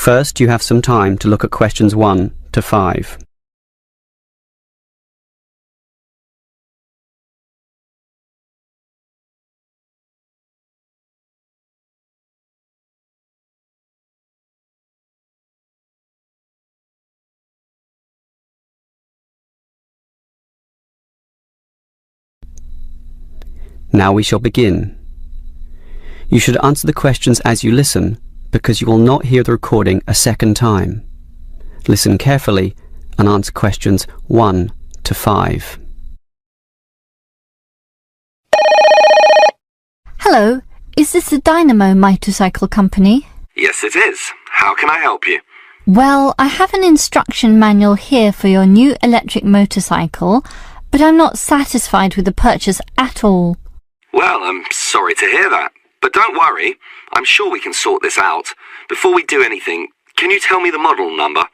First, you have some time to look at questions 1 to 5. Now we shall begin. You should answer the questions as you listen, because you will not hear the recording a second time. Listen carefully and answer questions 1 to 5. Hello, is this the Dynamo Motorcycle Company? Yes, it is. How can I help you? Well, I have an instruction manual here for your new electric motorcycle, but I'm not satisfied with the purchase at all. Well, I'm sorry to hear that. But don't worry, I'm sure we can sort this out. Before we do anything, can you tell me the model number?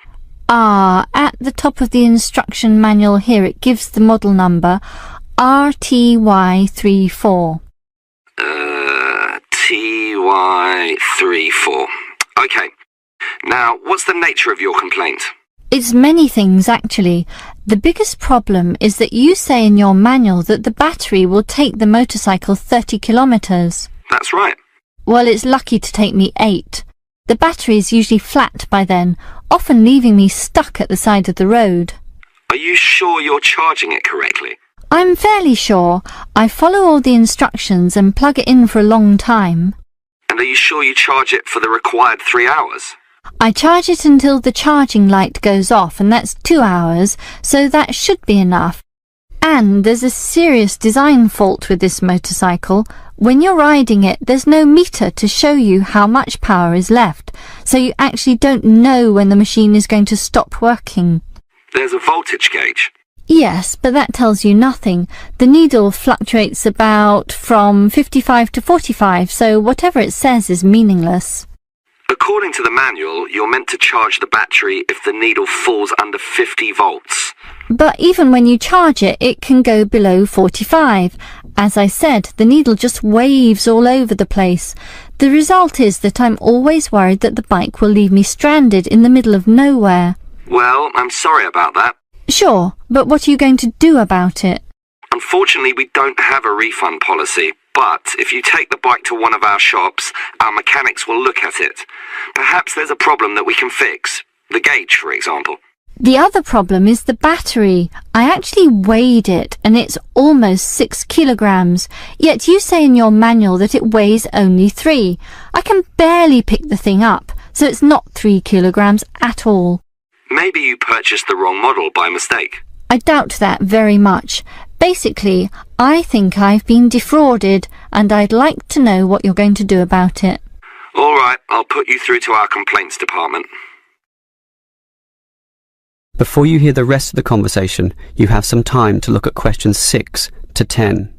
At the top of the instruction manual here it gives the model number RTY34. TY34. Okay. Now, what's the nature of your complaint? It's many things, actually. The biggest problem is that you say in your manual that the battery will take the motorcycle 30 kilometres. That's right. Well, it's lucky to take me 8. The battery is usually flat by then, often leaving me stuck at the side of the road. Are you sure you're charging it correctly? I'm fairly sure. I follow all the instructions and plug it in for a long time. And are you sure you charge it for the required 3 hours? I charge it until the charging light goes off, and that's 2 hours, so that should be enough. And there's a serious design fault with this motorcycle. When you're riding it, there's no meter to show you how much power is left, so you actually don't know when the machine is going to stop working. There's a voltage gauge. Yes, but that tells you nothing. The needle fluctuates about from 55 to 45, so whatever it says is meaningless. According to the manual, you're meant to charge the battery if the needle falls under 50 volts. But even when you charge it, it can go below 45. As I said, the needle just waves all over the place. The result is that I'm always worried that the bike will leave me stranded in the middle of nowhere. Well, I'm sorry about that. Sure, but what are you going to do about it? Unfortunately, we don't have a refund policy. But if you take the bike to one of our shops, our mechanics will look at it. Perhaps there's a problem that we can fix. The gauge, for example. The other problem is the battery. I actually weighed it, and it's almost 6 kilograms. Yet you say in your manual that it weighs only 3. I can barely pick the thing up, so it's not 3 kilograms at all. Maybe you purchased the wrong model by mistake. I doubt that very much. Basically, I think I've been defrauded, and I'd like to know what you're going to do about it. All right, I'll put you through to our complaints department. Before you hear the rest of the conversation, you have some time to look at questions 6 to 10.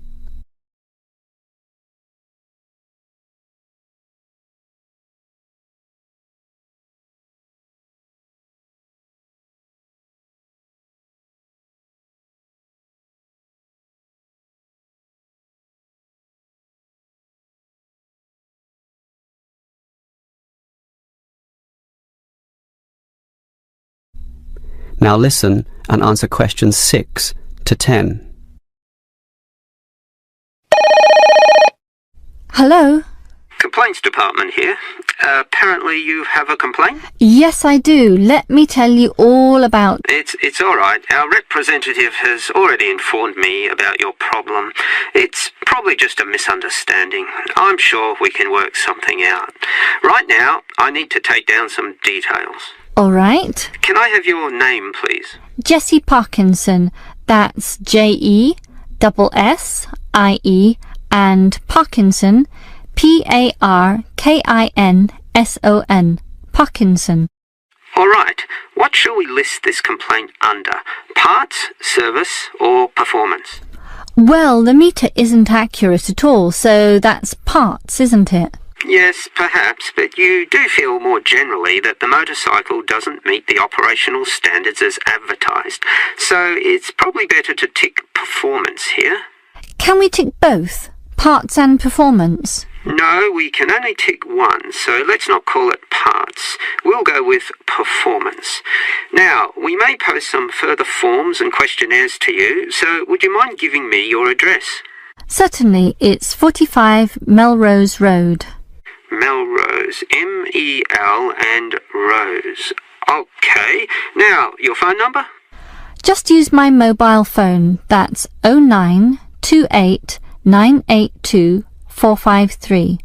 Now listen and answer questions 6 to 10. Hello? Complaints department here. Apparently you have a complaint? Yes, I do. Let me tell you all about... It's all right. Our representative has already informed me about your problem. It's probably just a misunderstanding. I'm sure we can work something out. Right now, I need to take down some details. All right. Can I have your name, please? Jessie Parkinson. That's Jessie and Parkinson, Parkinson. Parkinson. All right. What shall we list this complaint under? Parts, service, or performance? Well, the meter isn't accurate at all, so that's parts, isn't it? Yes, perhaps, but you do feel more generally that the motorcycle doesn't meet the operational standards as advertised, so it's probably better to tick performance here. Can we tick both, parts and performance? No, we can only tick one, so let's not call it parts. We'll go with performance. Now, we may post some further forms and questionnaires to you, so would you mind giving me your address? Certainly, it's 45 Melrose Road. Melrose, M-E-L and Rose. Okay, now, your phone number? Just use my mobile phone. That's 0928 982 453.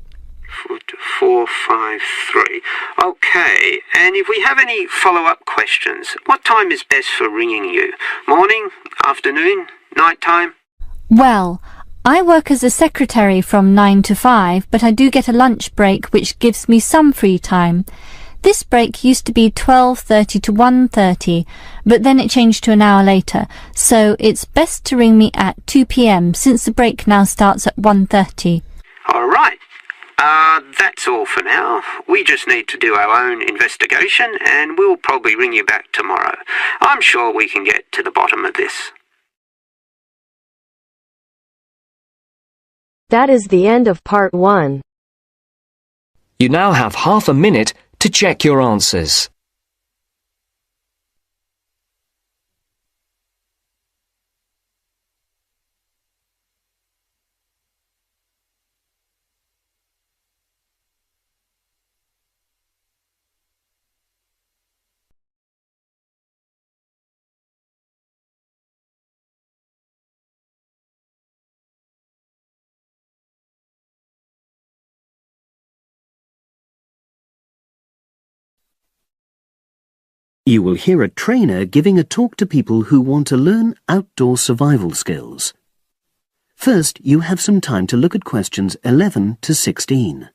453. Okay, and if we have any follow-up questions, what time is best for ringing you? Morning, afternoon, night time? Well, I work as a secretary from 9 to 5, but I do get a lunch break which gives me some free time. This break used to be 12:30 to 1:30, but then it changed to an hour later, so it's best to ring me at 2 p.m. since the break now starts at 1:30. All right. That's all for now. We just need to do our own investigation, and we'll probably ring you back tomorrow. I'm sure we can get to the bottom of this. That is the end of part 1. You now have half a minute to check your answers. You will hear a trainer giving a talk to people who want to learn outdoor survival skills. First, you have some time to look at questions 11 to 16.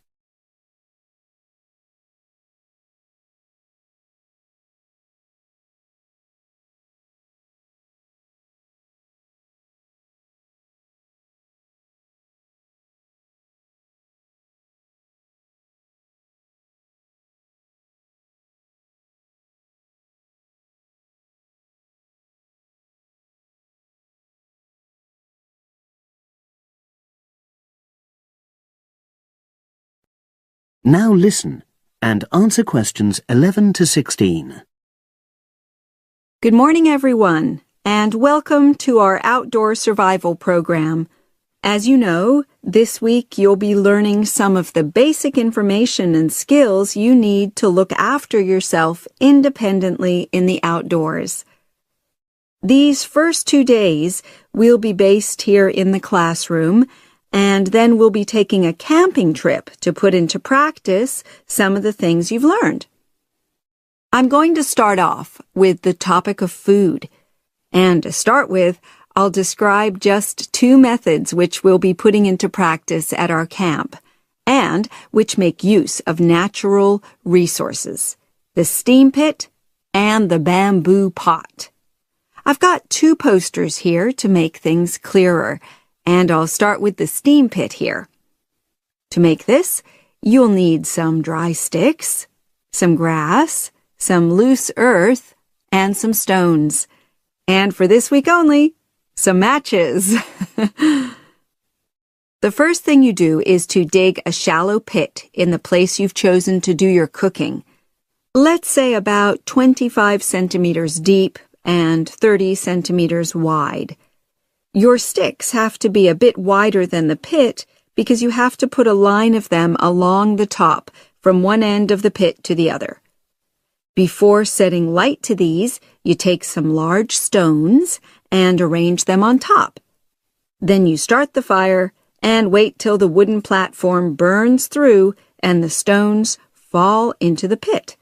Now listen and answer questions 11 to 16. Good morning, everyone, and welcome to our outdoor survival program. As you know, this week you'll be learning some of the basic information and skills you need to look after yourself independently in the outdoors. These first 2 days will be based here in the classroom, and then we'll be taking a camping trip to put into practice some of the things you've learned. I'm going to start off with the topic of food. And to start with, I'll describe just 2 methods which we'll be putting into practice at our camp, and which make use of natural resources, the steam pit and the bamboo pot. I've got 2 posters here to make things clearer, and I'll start with the steam pit here. To make this, you'll need some dry sticks, some grass, some loose earth, and some stones. And for this week only, some matches. The first thing you do is to dig a shallow pit in the place you've chosen to do your cooking. Let's say about 25 centimeters deep and 30 centimeters wide. Your sticks have to be a bit wider than the pit because you have to put a line of them along the top from one end of the pit to the other. Before setting light to these, you take some large stones and arrange them on top. Then you start the fire and wait till the wooden platform burns through and the stones fall into the pit.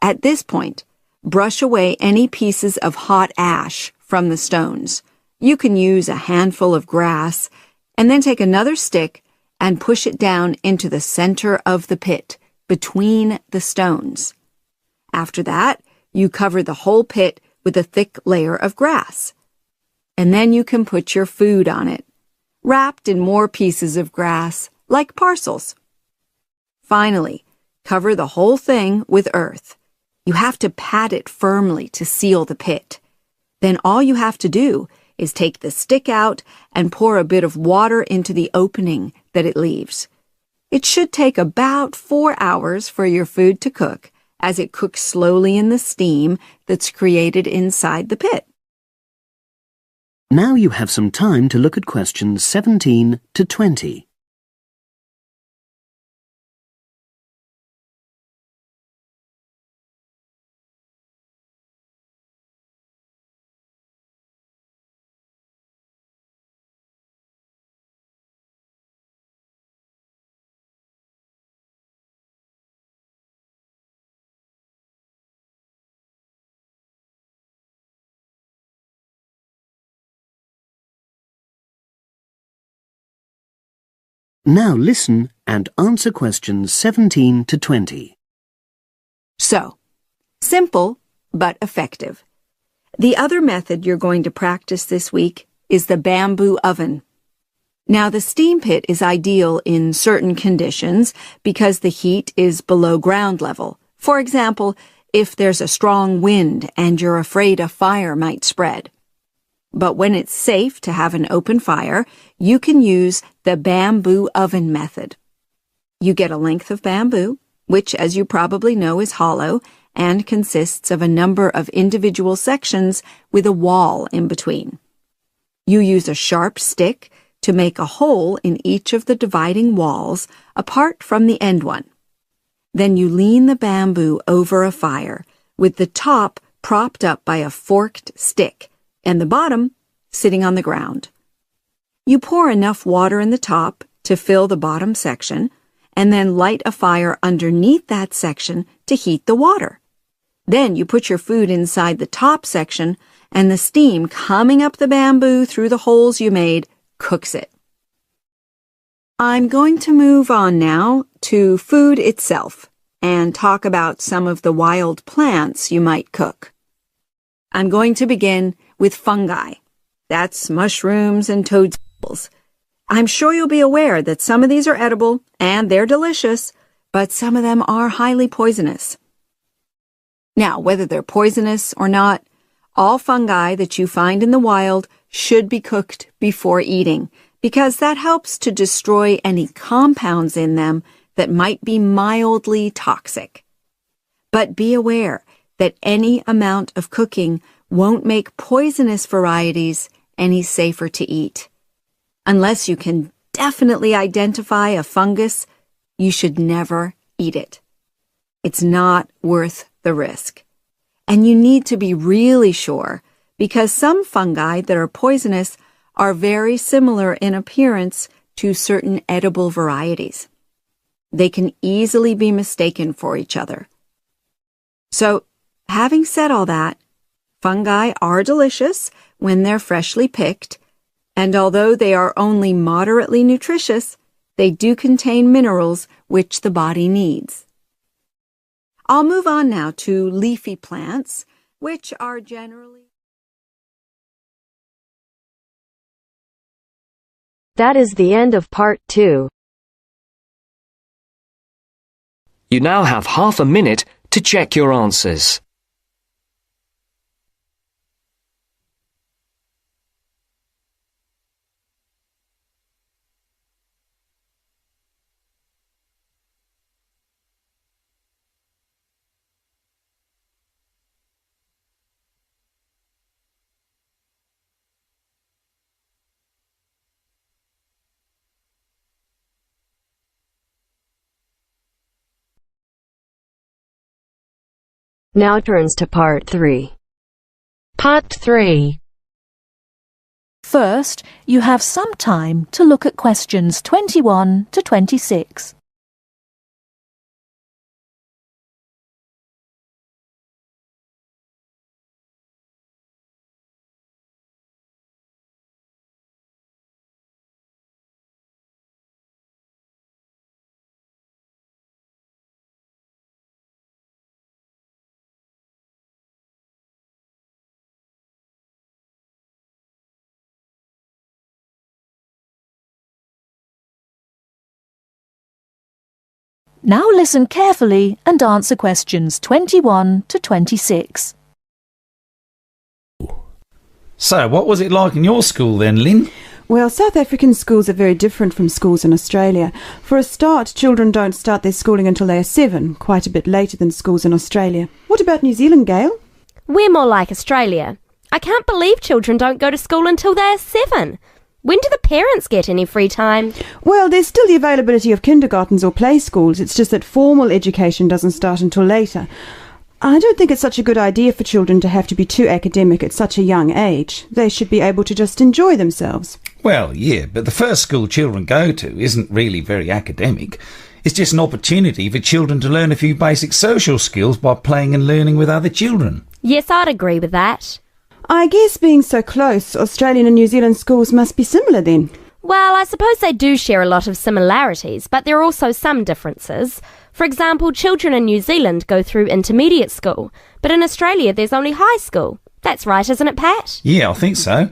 At this point, brush away any pieces of hot ash from the stones. You can use a handful of grass and then take another stick and push it down into the center of the pit, between the stones. After that, you cover the whole pit with a thick layer of grass. And then you can put your food on it, wrapped in more pieces of grass, like parcels. Finally, cover the whole thing with earth. You have to pat it firmly to seal the pit. Then all you have to do is take the stick out and pour a bit of water into the opening that it leaves. It should take about 4 hours for your food to cook, as it cooks slowly in the steam that's created inside the pit. Now you have some time to look at questions 17 to 20. Now listen and answer questions 17 to 20. So, simple but effective. The other method you're going to practice this week is the bamboo oven. Now, the steam pit is ideal in certain conditions because the heat is below ground level. For example, if there's a strong wind and you're afraid a fire might spread. But when it's safe to have an open fire, you can use the bamboo oven method. You get a length of bamboo, which, as you probably know, is hollow and consists of a number of individual sections with a wall in between. You use a sharp stick to make a hole in each of the dividing walls apart from the end one. Then you lean the bamboo over a fire with the top propped up by a forked stick and the bottom sitting on the ground. You pour enough water in the top to fill the bottom section and then light a fire underneath that section to heat the water. Then you put your food inside the top section and the steam coming up the bamboo through the holes you made cooks it. I'm going to move on now to food itself and talk about some of the wild plants you might cook. I'm going to begin with fungi. That's mushrooms and toadstools. I'm sure you'll be aware that some of these are edible and they're delicious, but some of them are highly poisonous. Now, whether they're poisonous or not, all fungi that you find in the wild should be cooked before eating, because that helps to destroy any compounds in them that might be mildly toxic. But be aware that any amount of cooking won't make poisonous varieties any safer to eat. Unless you can definitely identify a fungus, you should never eat it. It's not worth the risk. And you need to be really sure, because some fungi that are poisonous are very similar in appearance to certain edible varieties. They can easily be mistaken for each other. So, having said all that, fungi are delicious when they're freshly picked, and although they are only moderately nutritious, they do contain minerals which the body needs. I'll move on now to leafy plants, which are generally... That is the end of part 2. You now have half a minute to check your answers. Now turns to part 3. Part 3. First, you have some time to look at questions 21 to 26. Now listen carefully and answer questions 21 to 26. So, what was it like in your school then, Lynn? Well, South African schools are very different from schools in Australia. For a start, children don't start their schooling until they are 7, quite a bit later than schools in Australia. What about New Zealand, Gail? We're more like Australia. I can't believe children don't go to school until they are 7. When do the parents get any free time? Well, there's still the availability of kindergartens or play schools. It's just that formal education doesn't start until later. I don't think it's such a good idea for children to have to be too academic at such a young age. They should be able to just enjoy themselves. Well, yeah, but the first school children go to isn't really very academic. It's just an opportunity for children to learn a few basic social skills by playing and learning with other children. Yes, I'd agree with that. I guess being so close, Australian and New Zealand schools must be similar then. Well, I suppose they do share a lot of similarities, but there are also some differences. For example, children in New Zealand go through intermediate school, but in Australia there's only high school. That's right, isn't it, Pat? Yeah, I think so.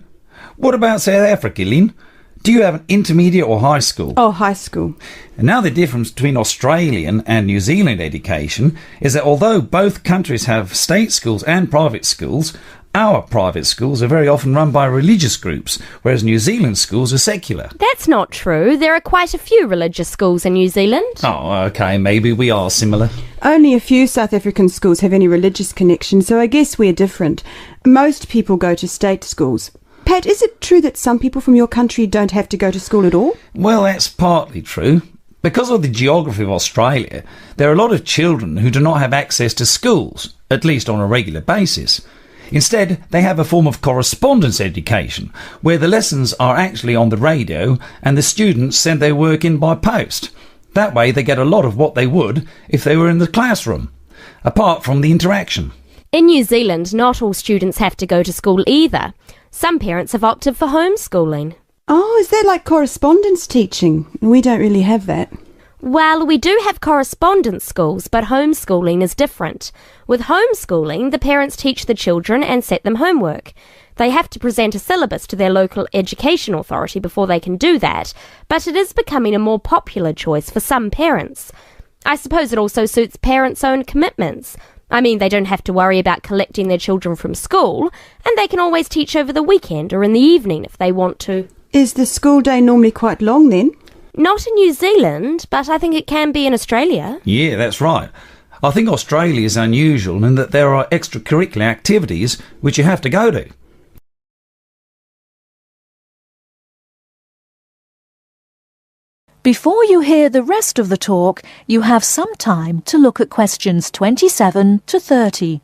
What about South Africa, Lynn? Do you have an intermediate or high school? Oh, high school. And now the difference between Australian and New Zealand education is that although both countries have state schools and private schools, our private schools are very often run by religious groups, whereas New Zealand schools are secular. That's not true. There are quite a few religious schools in New Zealand. Oh, OK, maybe we are similar. Only a few South African schools have any religious connection, so I guess we're different. Most people go to state schools. Pat, is it true that some people from your country don't have to go to school at all? Well, that's partly true. Because of the geography of Australia, there are a lot of children who do not have access to schools, at least on a regular basis. Instead, they have a form of correspondence education, where the lessons are actually on the radio and the students send their work in by post. That way they get a lot of what they would if they were in the classroom, apart from the interaction. In New Zealand, not all students have to go to school either. Some parents have opted for homeschooling. Oh, is that like correspondence teaching? We don't really have that. Well, we do have correspondence schools, but homeschooling is different. With homeschooling, the parents teach the children and set them homework. They have to present a syllabus to their local education authority before they can do that, but it is becoming a more popular choice for some parents. I suppose it also suits parents' own commitments. I mean, they don't have to worry about collecting their children from school, and they can always teach over the weekend or in the evening if they want to. Is the school day normally quite long then? Not in New Zealand, but I think it can be in Australia. Yeah, that's right. I think Australia is unusual in that there are extracurricular activities which you have to go to. Before you hear the rest of the talk, you have some time to look at questions 27 to 30.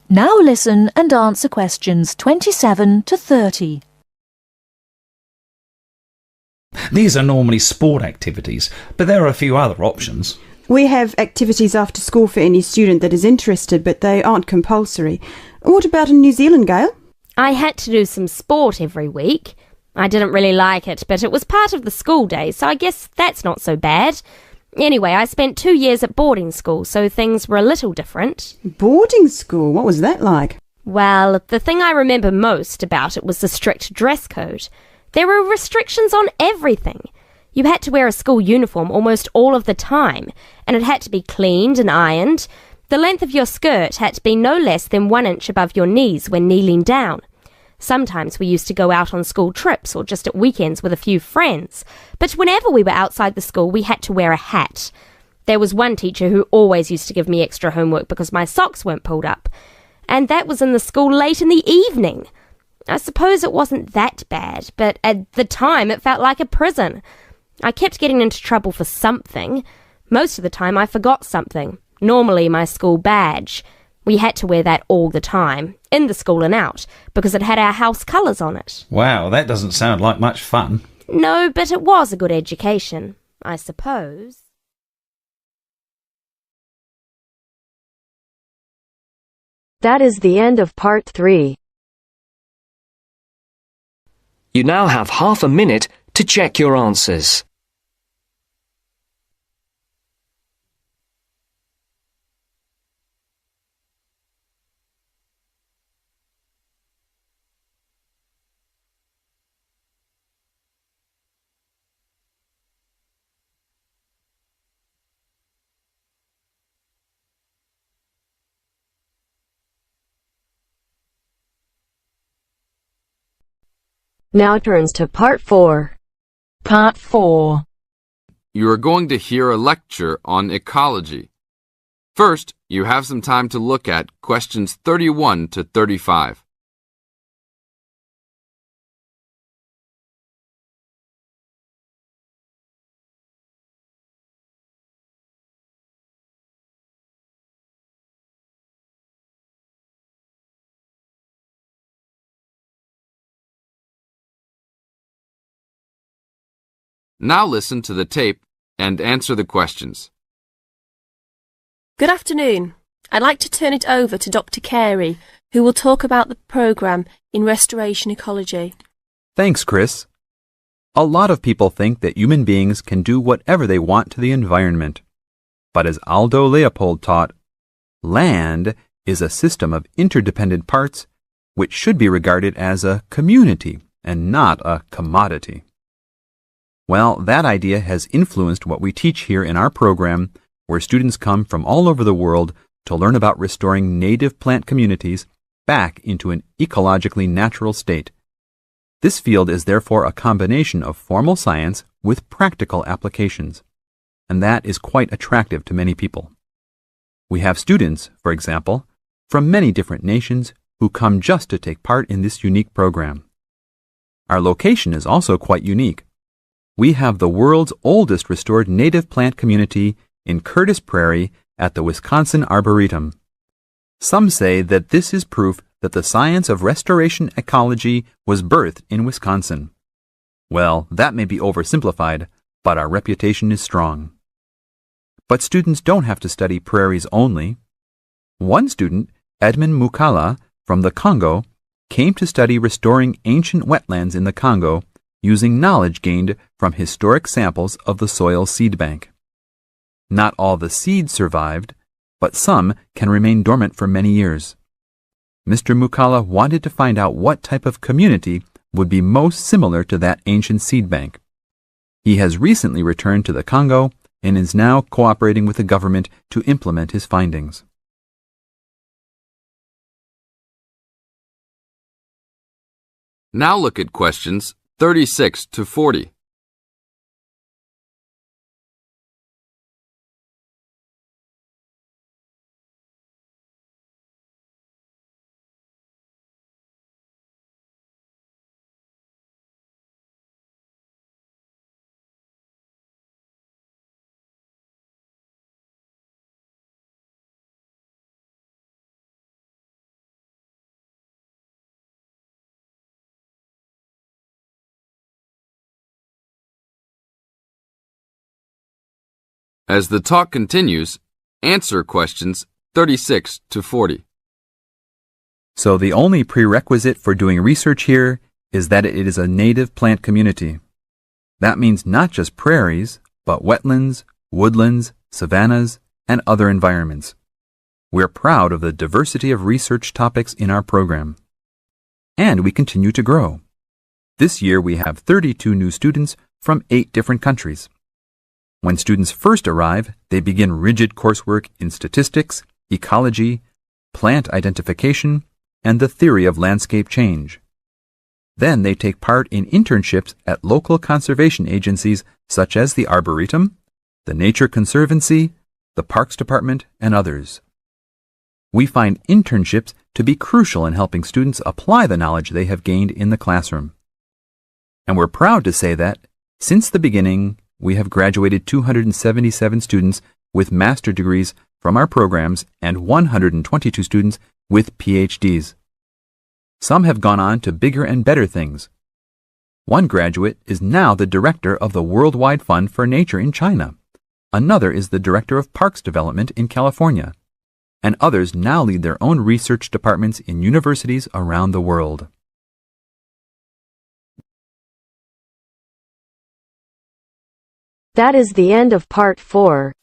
Now listen and answer questions 27 to 30. These are normally sport activities, but there are a few other options. We have activities after school for any student that is interested, but they aren't compulsory. What about in New Zealand, Gail? I had to do some sport every week. I didn't really like it, but it was part of the school day, so I guess that's not so bad. Anyway, I spent 2 years at boarding school, so things were a little different. Boarding school? What was that like? Well, the thing I remember most about it was the strict dress code. There were restrictions on everything. You had to wear a school uniform almost all of the time, and it had to be cleaned and ironed. The length of your skirt had to be no less than 1 inch above your knees when kneeling down. Sometimes we used to go out on school trips or just at weekends with a few friends, but whenever we were outside the school we had to wear a hat. There was one teacher who always used to give me extra homework because my socks weren't pulled up, and that was in the school late in the evening. I suppose it wasn't that bad, but at the time it felt like a prison. I kept getting into trouble for something. Most of the time I forgot something, normally my school badge. We had to wear that all the time, in the school and out, because it had our house colours on it. Wow, that doesn't sound like much fun. No, but it was a good education, I suppose. That is the end of part 3. You now have half a minute to to check your answers. Now turns to Part 4. Part 4. You are going to hear a lecture on ecology. First, you have some time to look at questions 31 to 35. Now listen to the tape and answer the questions. Good afternoon. I'd like to turn it over to Dr. Carey, who will talk about the programme in restoration ecology. Thanks, Chris. A lot of people think that human beings can do whatever they want to the environment. But as Aldo Leopold taught, land is a system of interdependent parts which should be regarded as a community and not a commodity. Well, that idea has influenced what we teach here in our program, where students come from all over the world to learn about restoring native plant communities back into an ecologically natural state. This field is therefore a combination of formal science with practical applications, and that is quite attractive to many people. We have students, for example, from many different nations who come just to take part in this unique program. Our location is also quite unique. We have the world's oldest restored native plant community in Curtis Prairie at the Wisconsin Arboretum. Some say that this is proof that the science of restoration ecology was birthed in Wisconsin. Well, that may be oversimplified, but our reputation is strong. But students don't have to study prairies only. One student, Edmund Mukala from the Congo, came to study restoring ancient wetlands in the Congo using knowledge gained from historic samples of the soil seed bank. Not all the seeds survived, but some can remain dormant for many years. Mr. Mukala wanted to find out what type of community would be most similar to that ancient seed bank. He has recently returned to the Congo and is now cooperating with the government to implement his findings. Now look at questions 36 to 40. As the talk continues, answer questions 36 to 40. So the only prerequisite for doing research here is that it is a native plant community. That means not just prairies, but wetlands, woodlands, savannas, and other environments. We're proud of the diversity of research topics in our program. And we continue to grow. This year we have 32 new students from 8 different countries. When students first arrive, they begin rigid coursework in statistics, ecology, plant identification, and the theory of landscape change. Then they take part in internships at local conservation agencies such as the Arboretum, the Nature Conservancy, the Parks Department, and others. We find internships to be crucial in helping students apply the knowledge they have gained in the classroom. And we're proud to say that, since the beginning, we have graduated 277 students with master degrees from our programs and 122 students with PhDs. Some have gone on to bigger and better things. One graduate is now the director of the Worldwide Fund for Nature in China. Another is the director of Parks Development in California. And others now lead their own research departments in universities around the world. That is the end of part 4.